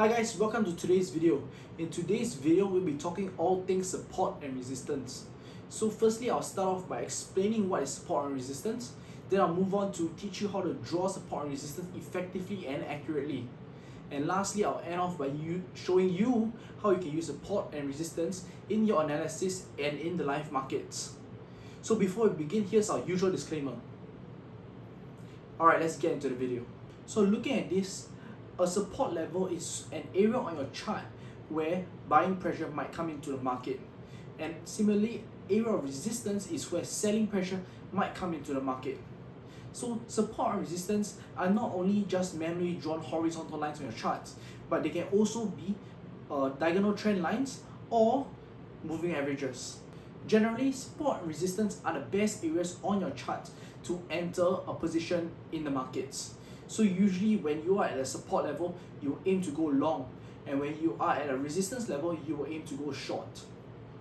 Hi guys, welcome to today's video. In today's video, we'll be talking all things support and resistance. So firstly, I'll start off by explaining what is support and resistance. Then I'll move on to teach you how to draw support and resistance effectively and accurately. And lastly, I'll end off by showing you how you can use support and resistance in your analysis and in the live markets. So before we begin, here's our usual disclaimer. Alright, let's get into the video. So looking at this, a support level is an area on your chart where buying pressure might come into the market. And similarly, area of resistance is where selling pressure might come into the market. So support and resistance are not only just manually drawn horizontal lines on your charts, but they can also be diagonal trend lines or moving averages. Generally, support and resistance are the best areas on your chart to enter a position in the markets. So usually when you are at a support level, you aim to go long, and when you are at a resistance level, you will aim to go short.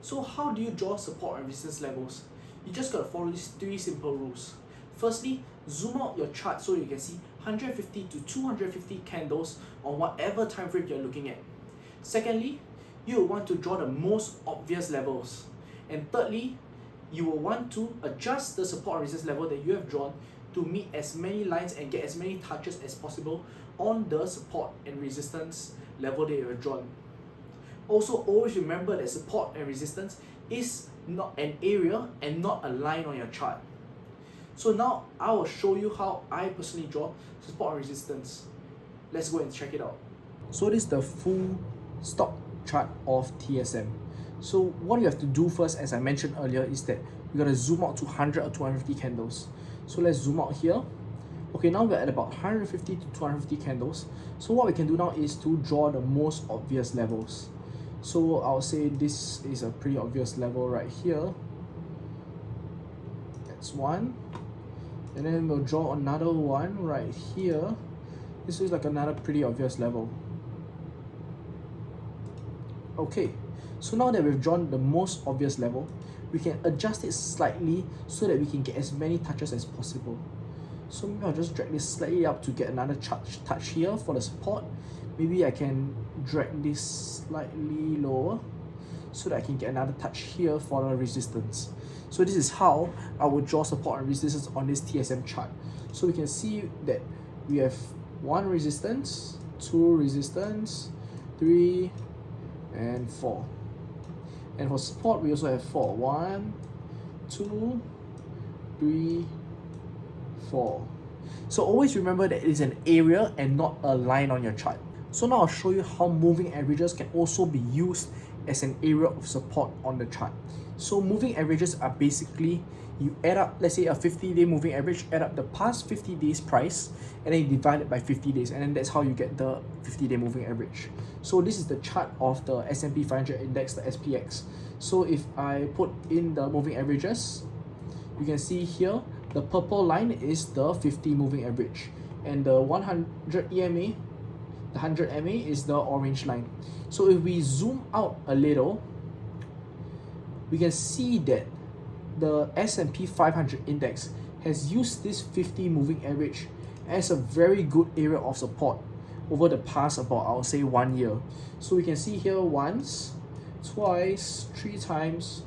So how do you draw support and resistance levels? You just gotta follow these three simple rules. Firstly, zoom out your chart so you can see 150 to 250 candles on whatever time frame you're looking at. Secondly, you will want to draw the most obvious levels. And thirdly, you will want to adjust the support and resistance level that you have drawn to meet as many lines and get as many touches as possible on the support and resistance level that you have drawn. Also, always remember that support and resistance is not an area and not a line on your chart. So now I will show you how I personally draw support and resistance. Let's go and check it out. So this is the full stock chart of TSM. So what you have to do first, as I mentioned earlier, is that you gotta zoom out to 100 or 250 candles. So let's zoom out here. Okay, now we're at about 150 to 250 candles. So what we can do now is to draw the most obvious levels. So I'll say this is a pretty obvious level right here. That's one. And then we'll draw another one right here. This is like another pretty obvious level. Okay, so now that we've drawn the most obvious level, we can adjust it slightly so that we can get as many touches as possible. So maybe I'll just drag this slightly up to get another touch here for the support. Maybe I can drag this slightly lower so that I can get another touch here for the resistance. So this is how I would draw support and resistance on this TSM chart. So we can see that we have one resistance, two resistance, 3 and 4. And for support, we also have 4. 1, 2, 3, 4. So always remember that it is an area and not a line on your chart. So now I'll show you how moving averages can also be used as an area of support on the chart. So moving averages are basically, you add up, let's say a 50-day moving average, add up the past 50 days price, and then you divide it by 50 days, and then that's how you get the 50-day moving average. So this is the chart of the S&P 500 index, the SPX. So if I put in the moving averages, you can see here, the purple line is the 50 moving average, and the 100 EMA, the 100 MA is the orange line. So if we zoom out a little, we can see that the S&P 500 index has used this 50 moving average as a very good area of support over the past about, I'll say, 1 year. So we can see here once, twice, 3 times,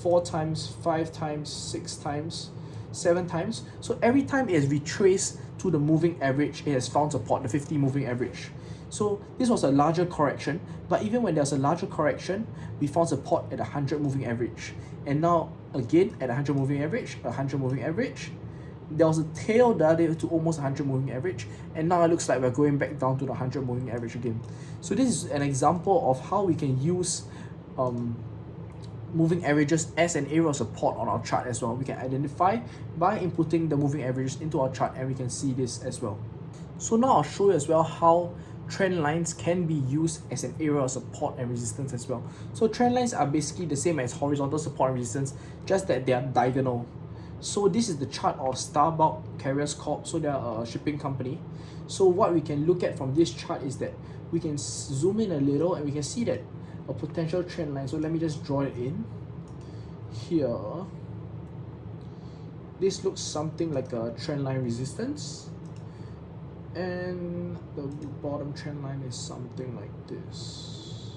4 times, 5 times, 6 times, 7 times. So every time it has retraced to the moving average, it has found support, the 50 moving average. So this was a larger correction, but even when there's a larger correction, we found support at 100 moving average. And now again at 100 moving average, 100 moving average. There was a tail the other day to almost 100 moving average, and now it looks like we're going back down to the 100 moving average again. So this is an example of how we can use moving averages as an area of support on our chart as well. We can identify by inputting the moving averages into our chart, and we can see this as well. So now I'll show you as well how trend lines can be used as an area of support and resistance as well. So trend lines are basically the same as horizontal support and resistance, just that they are diagonal. So this is the chart of Starbuck Carriers Corp. So they are a shipping company. So what we can look at from this chart is that we can zoom in a little and we can see that a potential trend line. So let me just draw it in here. This looks something like a trend line resistance. and the bottom trend line is something like this.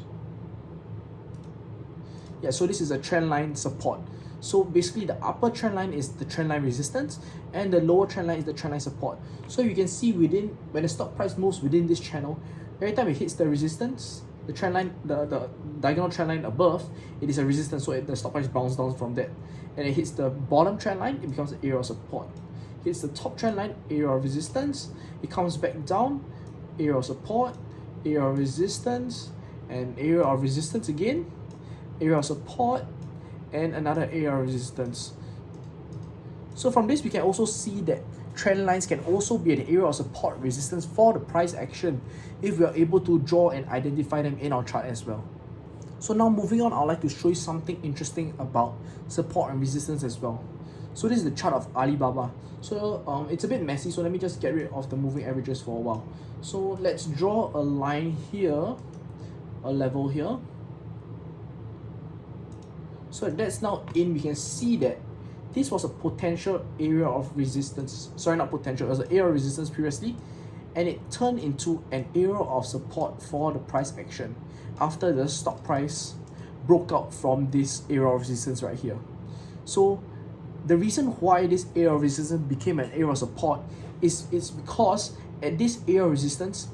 Yeah, so this is a trend line support. So basically the upper trend line is the trend line resistance and the lower trend line is the trend line support. So you can see within, when the stock price moves within this channel, every time it hits the resistance, the trend line, the diagonal trend line above, it is a resistance, so the stock price bounces down from that. And it hits the bottom trend line, it becomes an area of support. Hits the top trend line, area of resistance, it comes back down, area of support, area of resistance, and area of resistance again, area of support, and another area of resistance. So from this we can also see that trend lines can also be an area of support resistance for the price action if we are able to draw and identify them in our chart as well. So now moving on, I'd like to show you something interesting about support and resistance as well. So this is the chart of Alibaba. So it's a bit messy, so let me just get rid of the moving averages for a while. So let's draw a line here, a level here. So that's now in, we can see that this was a potential area of resistance. Sorry, not potential, it was an area of resistance previously, and it turned into an area of support for the price action after the stock price broke out from this area of resistance right here. So the reason why this area of resistance became an area of support is because at this area of resistance,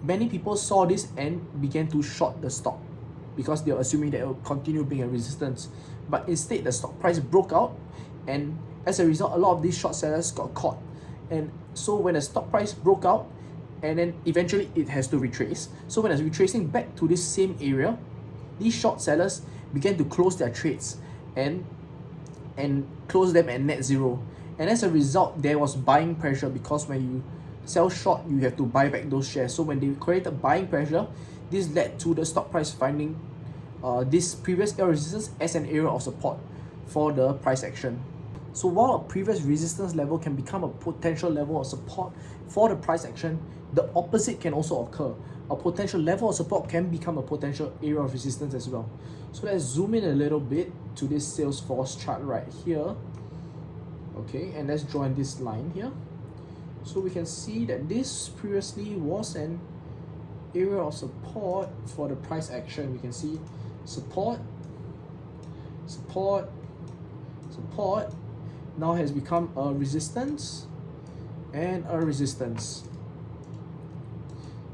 many people saw this and began to short the stock because they were assuming that it will continue being a resistance. But instead, the stock price broke out, and as a result, a lot of these short sellers got caught. And so when the stock price broke out, and then eventually it has to retrace. So when it's retracing back to this same area, these short sellers began to close their trades and close them at net zero. And as a result, there was buying pressure, because when you sell short, you have to buy back those shares. So when they created buying pressure, this led to the stock price finding this previous area of resistance as an area of support for the price action. So while a previous resistance level can become a potential level of support for the price action, the opposite can also occur. A potential level of support can become a potential area of resistance as well. So let's zoom in a little bit to this Salesforce chart right here. Okay, and let's draw in this line here. So we can see that this previously was an area of support for the price action. We can see support, support, support, now has become a resistance and a resistance.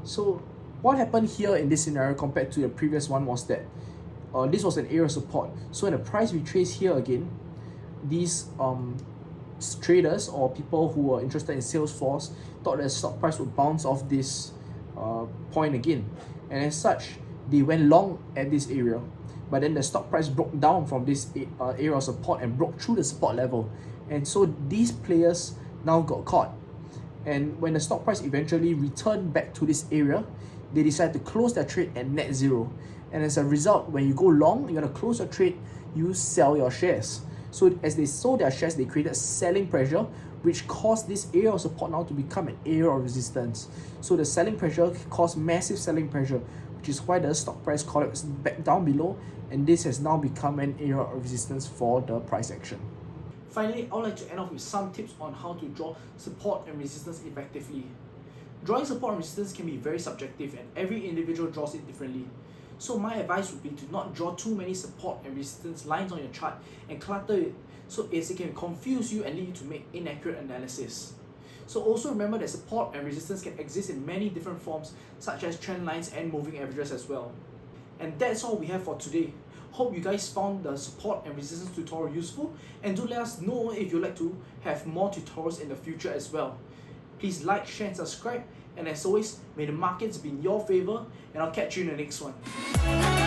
So what happened here in this scenario compared to the previous one was that this was an area of support. So when the price retraced here again, these traders or people who were interested in Salesforce thought that the stock price would bounce off this point again, and as such they went long at this area. But then the stock price broke down from this area of support and broke through the support level, and so these players now got caught. And when the stock price eventually returned back to this area, they decided to close their trade at net zero. And as a result, when you go long, you're going to close your trade, you sell your shares. So as they sold their shares, they created selling pressure, which caused this area of support now to become an area of resistance. So the selling pressure caused massive selling pressure, which is why the stock price collapsed back down below, and this has now become an area of resistance for the price action. Finally, I would like to end off with some tips on how to draw support and resistance effectively. Drawing support and resistance can be very subjective, and every individual draws it differently. So my advice would be to not draw too many support and resistance lines on your chart and clutter it, so as it can confuse you and lead you to make inaccurate analysis. So also remember that support and resistance can exist in many different forms, such as trend lines and moving averages as well. And that's all we have for today. Hope you guys found the support and resistance tutorial useful, and do let us know if you'd like to have more tutorials in the future as well. Please like, share and subscribe, and as always, may the markets be in your favor, and I'll catch you in the next one.